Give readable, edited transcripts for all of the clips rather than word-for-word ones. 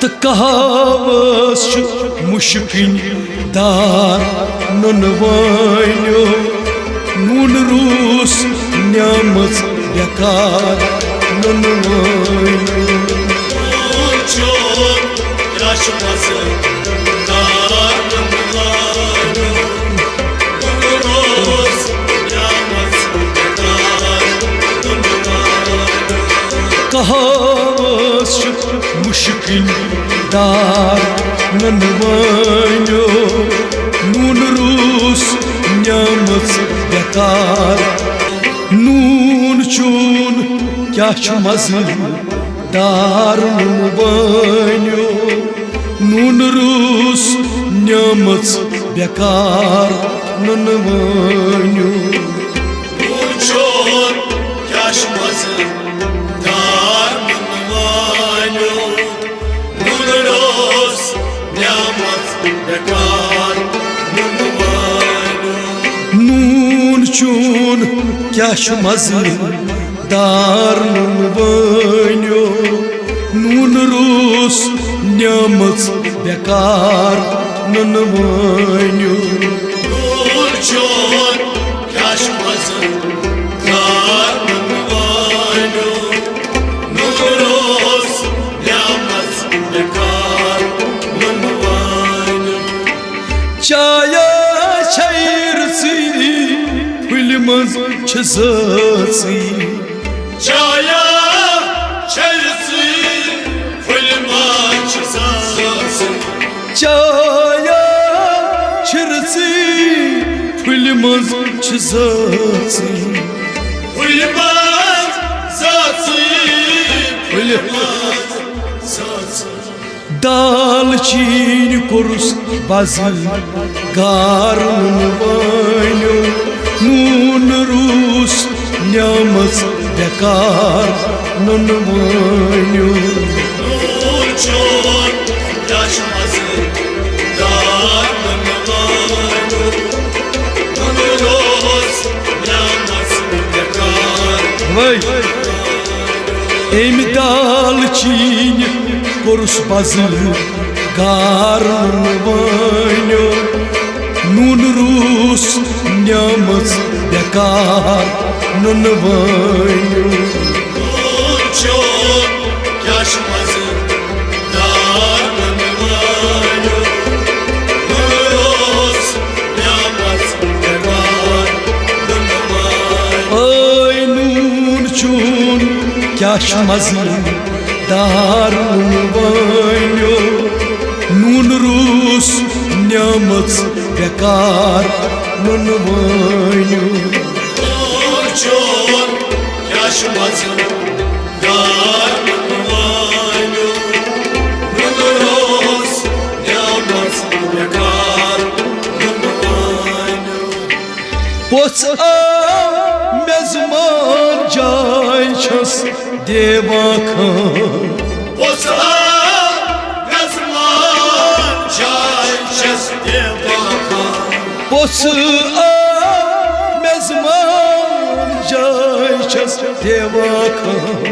तो कहावस मुश्किन दार ननवाइनो नून रूस न्यामत बेकार ननवाइनो कहावस मुश्किन दार ननवाइनो नून रूस न्यामत बेकार नून चून क्या मज़े दार ननवाइनो नून रूस न्यामत बेकार ननवाइनो नून चून क्या मज़े दार ननवाइनो नून रूस न्यामत बेकार ननवाइनो नून चून क्या मज़े दार ननवाइनो नून रूस न्यामत बेकार ननवाइनो चाया छायरसी फुलमज छजासी चाया छायरसी फुलमज छजासी चाया छायरसी फुलमज छजासी फुलमज छजासी फुलमज छजासी दालचीन कोरुस बाज़ी गार ननवाइनो नून रूस न्यामत बेकार ननवाइनो नून चून क्या मज़े दार ननवाइनो नून रूस न्यामत बेकार एम दालचीन कोरुस बाज़ी गार ननवाइनो नून रूस न्यामत बेकार ननवाइनो नून चून क्या मज़े दार ननवाइनो नून रूस न्यामत बेकार ननवाइनो ओय नून चून क्या मज़े दार ननवाइनो नून रूस न्यामत बेकार ननवाइनो नून चून क्या मज़े दार ननवाइनो नून रूस न्यामत बेकार ननवाइनो पोच मेज़मान जाय छस देवा खान पोच मेज़मान जाय छस देवा खान पोच मेज़मान जाय छस देवा खान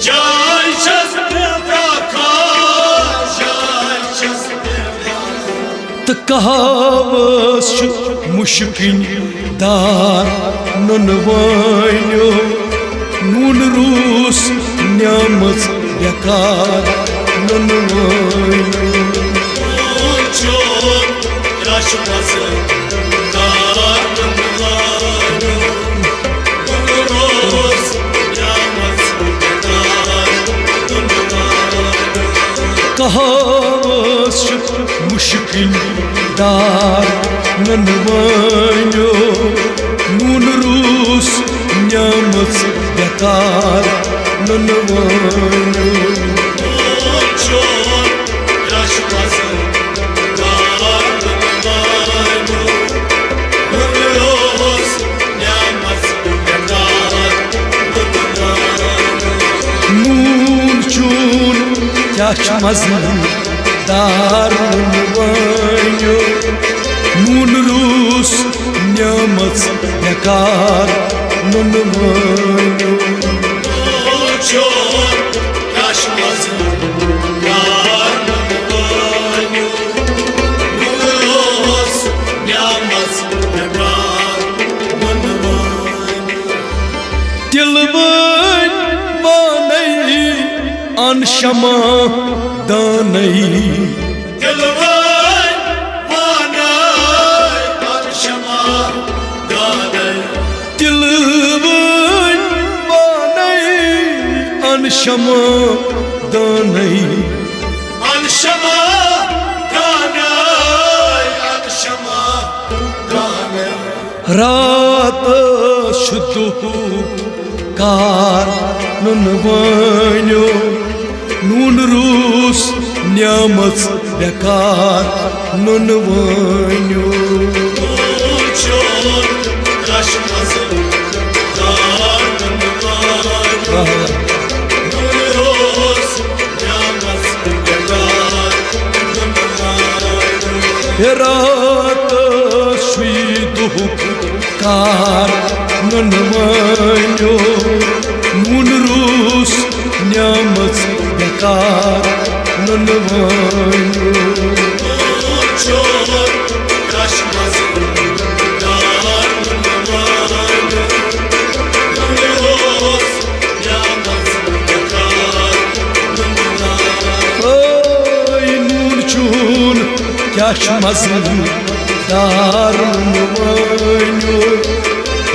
जाय छस देवा खान जाय छस देवा खान तो कहावस मुश्किन दार ननवाइनो नून रूस न्यामत बेकार ननवाइनो नून चून क्या मज़े दार ननवाइनो नून रूस न्यामत बेकार ननवाइनो कहावस मुश्किन दार ननवाइनो नून रूस न्यामत बेकार ननवाइनो नून चून क्या मज़े दार ननवाइनो नून रूस न्यामत बेकार ननवाइनो नून चून क्या मज़े दार ननवाइनो नून रूस न्यामत बेकार ननवाइनो नून चून क्या मज़े दार शमा दानई दिलवान मानाय अनशमा दानई दिलवान मानाय अनशमा दानई अनशमा दानई अनशमा दानई रात शुद्धु कार नन्वान्यो नून रूस न्यामत बेकार नन्वान्यो चोर रश्मस दार नन्वान्यो नूरोस न्यामत बेकार नन्वान्यो रात शुद्धु कार नन्वान्यो नून रूस न्यामत बेकार नन्वान्यो चोर रश्मस दार नन्वान्यो नूरोस न्यामत बेकार नन्वान्यो ओय नून चून क्या मज़ेदार नन्वान्यो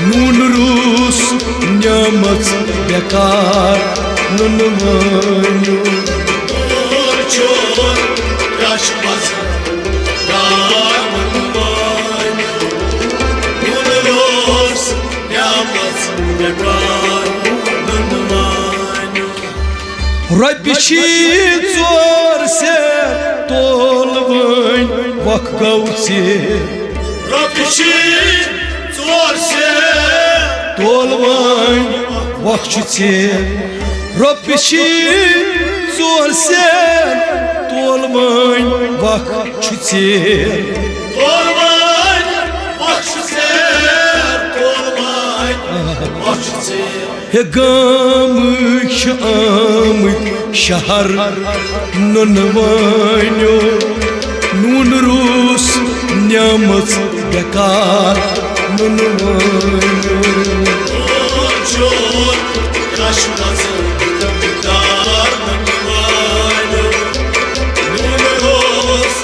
नून रूस न्यामत बेकार नन्वान्यो चोर रश्मस दार नन्वान्यो नूरोस न्यामत बेकार नन्वान्यो रबिशी जोर से तोलवन वक गौचे रबिशी जोर से तोलवन वक छुचे रबिशी जोर से तोलवन वक छुचे तोलवान वक्शसे तोलवान वक्शसे हे गाम शाम शहर नन्वान्यो नून रूस न्यामत बेकार नन्वान्यो चोर रश्मस दार नन्वान्यो नूरोस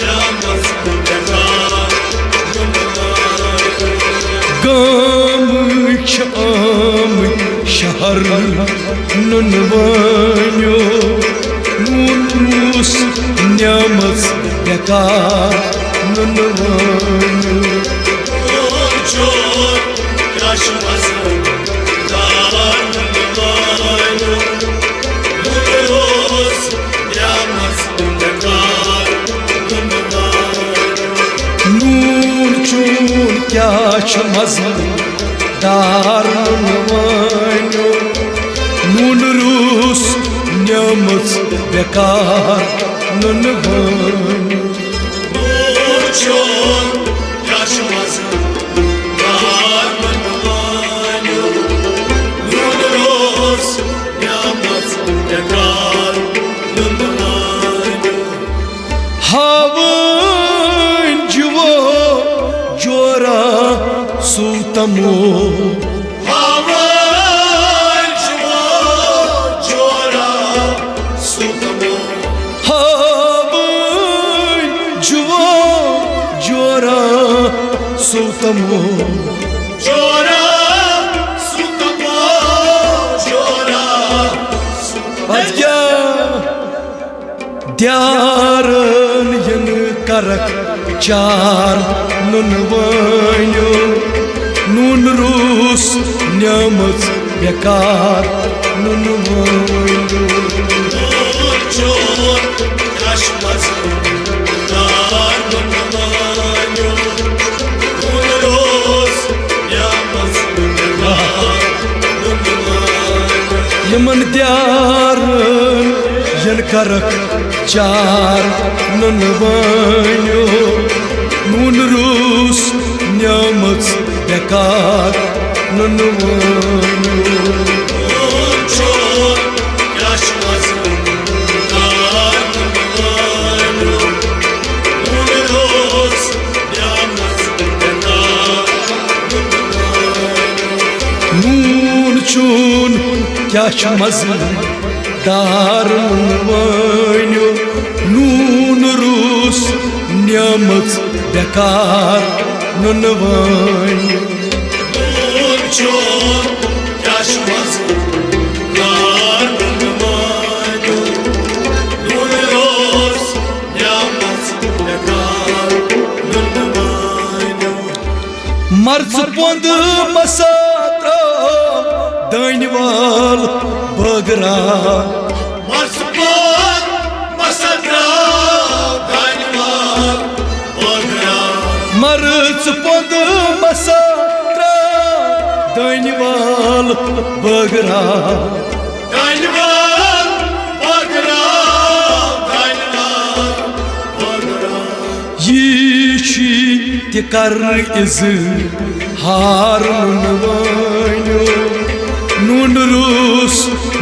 न्यामत बेकार नन्वान्यो गाम शाम शहर नन्वान्यो नून रूस न्यामत बेकार नन्वान्यो चोर रश्मस दार नन्वान्यो नूरोस न्यामत बेकार नन्वान्यो नून चून क्या मज़ेदार नन्वान्यो नून रूस न्यामत बेकार नन्वान्यो चोर रश्मस दार नन्वान्यो नूरोस न्यामत बेकार नन्वान्यो हावन जुवो जोरा सूतमो हवान जोरा सुतमो हावन जुवो जोरा सूतमो जोरा सुतमो जोरा अद्या द्यारन यन करक चार नन्वान्यो नून रूस न्यामत बेकार नन्वान्यो चोर रश्मस दार नन्वान्यो नूरोस न्यामत बेकार नन्वान्यो यमन द्यारन यन करक चार नन्वान्यो नून रूस न्यामत बेकार नन्वान्यो चोर रश्मस दार नन्वान्यो नूरोस न्यामत बेकार नन्वान्यो नून चून क्या मज़ेदार dar nunvanyo Nun rus niamats bekar nunvanyo Nur çok yaşmaz dar nunvanyo Nur roz yamaz bekar nunvanyo Marz pond masatra Dainval bagra Marsupon masatra Dainval bagra Marz pond masatra Dainval bagra Dainval bagra Dainval bagra Yishi tikar iz har nunvanyo Nun rus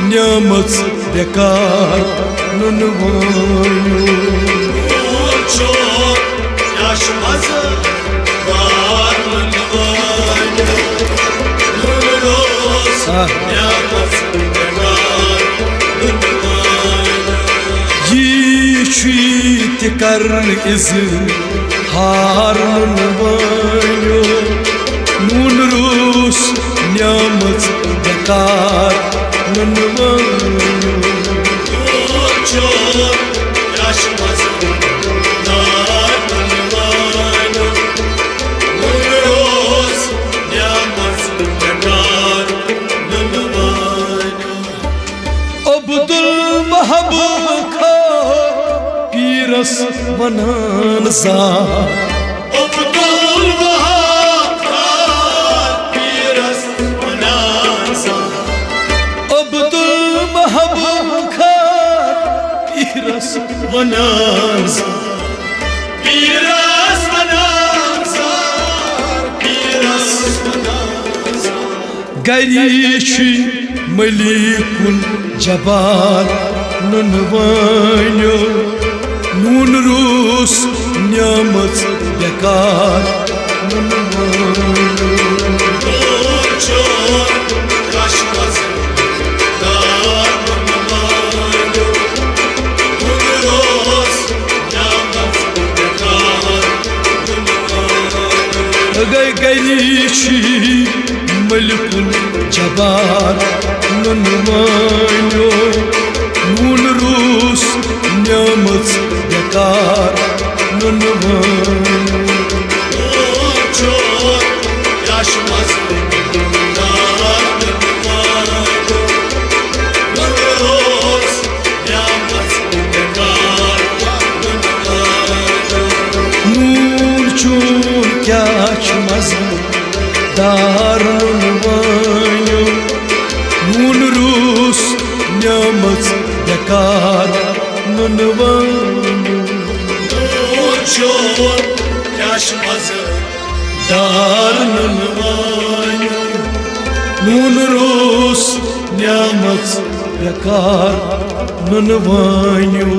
niamats bekar nunvanyo Nur çok yaşmaz dar nunvanyo Nur roz yamaz bekar nunvanyo Yishi tikar iz har nunvanyo Nun rus niamats bekar nunvanyo Nur çok yaşmaz dar nunvanyo Nur roz yamaz bekar nunvanyo Abdul Mahbub Kha Piras Mananza Abdul Vahab Khan Piras Mananza Abdul Mahbub Kha Piras Mananza Piras Mananza Piras Mananza Garishi Malikul Jabbar Nunvanyo Nun rus niamats bekar nunvanyo Nur çok yaşmaz dar nunvanyo Nur roz yamaz bekar nunvanyo Garishi Malikul Jabbar Nunvanyo Nun rus niamats bekar nunvanyo Nur çok yaşmaz dar nunvanyo Nur roz yamaz bekar nunvanyo Nur chun kyachmaz dar nunvanyo Nun rus niamats bekar nunvanyo Nur çok yaşmaz dar nunvanyo Nun rus niamats bekar nunvanyo